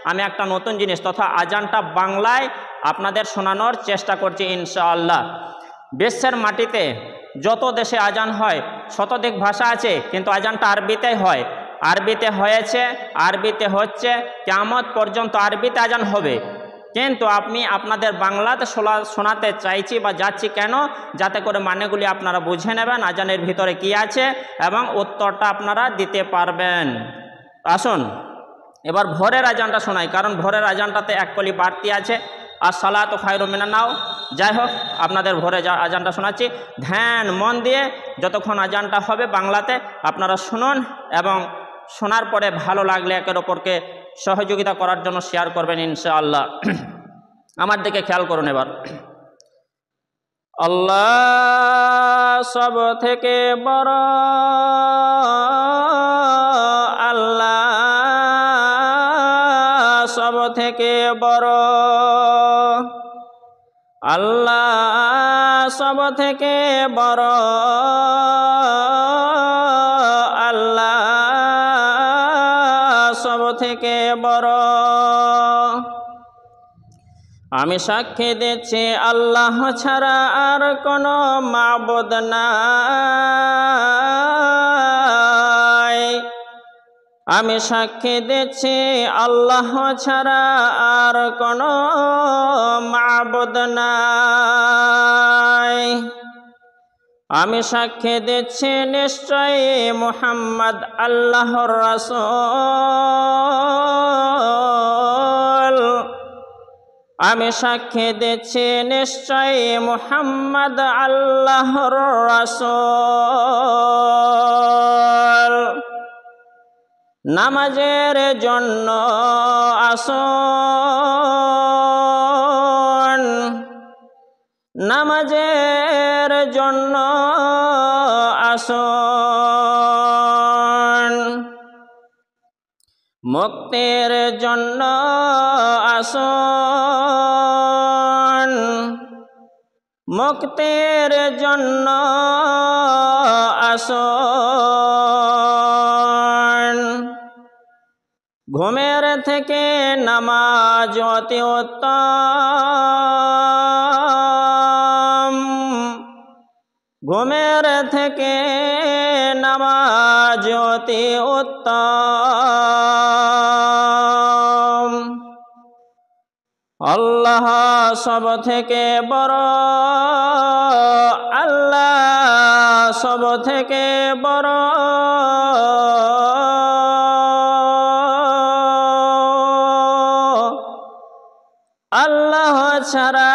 আমি একটা নতুন জিনিস তথা আজানটা বাংলায় আপনাদের শোনানোর চেষ্টা করছি ইনশাআল্লাহ। বিশ্বের মাটিতে যত দেশে আজান হয় শতাধিক ভাষা আছে, কিন্তু আজানটা আরবিতে হয়, আরবিতে হয়েছে, আরবিতে হচ্ছে, কিয়ামত পর্যন্ত আরবিতে আজান হবে। কিন্তু আমি আপনাদের বাংলাতে শোনাতে চাইছি বা যাচ্ছি কেন, যাতে করে মানেগুলি আপনারা বুঝে নেবেন আজানের ভিতরে কি আছে এবং উত্তরটা আপনারা দিতে পারবেন। আসুন এবার ভোরের আজানটা শোনাই, কারণ ভোরের আজানটাতে এক কলি বাড়তি আছে, আর সালাতু খায়রুম মিনান নাও। যাই হোক, আপনাদের ভোরে আজানটা শোনাচ্ছি, ধ্যান মন দিয়ে যতক্ষণ আজানটা হবে বাংলাতে আপনারা শুনুন, এবং শোনার পরে ভালো লাগলে একের অপরকে সহযোগিতা করার জন্য শেয়ার করবেন ইনশাআল্লাহ। আমার দিকে খেয়াল করুন এবার। আল্লাহ সব থেকে বড়, আল্লাহ সব থেকে বড়, আল্লাহ সব থেকে বড়, আল্লাহ সব থেকে বড়। আমি সাক্ষী দিচ্ছি আল্লাহ ছাড়া আর কোনো মাবুদ নাই। আমি সাক্ষী দিচ্ছি আল্লাহ ছাড়া আর কোনো মাবুদ নাই। আমি সাক্ষী দিচ্ছি নিশ্চয়ই মুহাম্মদ আল্লাহর রাসূল। আমি সাক্ষী দিচ্ছি নিশ্চয়ই মুহাম্মদ আল্লাহর রাসূল। নামাজের জন্য আসুন, নামাজের জন্য আসুন, মুক্তির জন্য আসুন, মুক্তির জন্য আসুন। ঘুমের থেকে নামাজ অতি উত্তম, ঘুমের থেকে নামাজ অতি উত্তম। আল্লাহ সব থেকে বড়, আল্লাহ সব থেকে বড়, আল্লাহ ছাড়া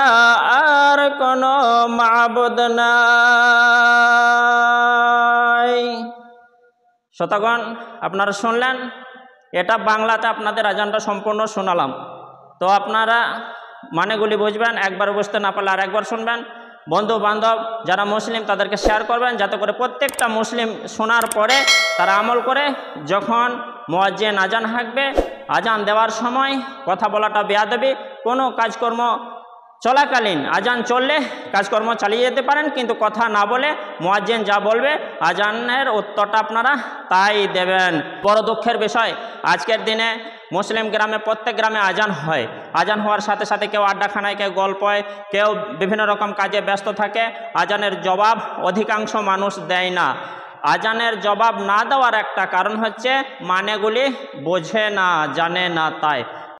আর কোনো মাবুদ নাই। শ্রোতাগণ, আপনারা শুনলেন, এটা বাংলাতে আপনাদের আজানটা সম্পূর্ণ শোনালাম। তো আপনারা মানেগুলি বুঝবেন, একবার বুঝতে না পারলে আর একবার শুনবেন। বন্ধু বান্ধব যারা মুসলিম তাদেরকে শেয়ার করবেন, যাতে করে প্রত্যেকটা মুসলিম শোনার পরে তারা আমল করে। যখন মুয়াজ্জিন আজান হাঁকবে, আজান দেওয়ার সময় কথা বলাটা বেয়াদবি। কোনো কাজকর্ম চলাকালীন আজান চললে কাজকর্ম চালিয়ে যেতে পারেন, কিন্তু কথা না বলে মুয়াজ্জিন যা বলবে আজানের উত্তরটা আপনারা তাই দেবেন। বড় দুঃখের বিষয়, আজকের দিনে মুসলিম গ্রামে প্রত্যেক গ্রামে আজান হয়। আজান হওয়ার সাথে সাথে কেউ আড্ডাখানায়, কেউ গল্পয়, কেউ বিভিন্ন রকম কাজে ব্যস্ত থাকে। আজানের জবাব অধিকাংশ মানুষ দেয় না। আজানের জবাব না দেওয়ার একটা কারণ হচ্ছে মানেগুলি বোঝে না, জানে না তাই।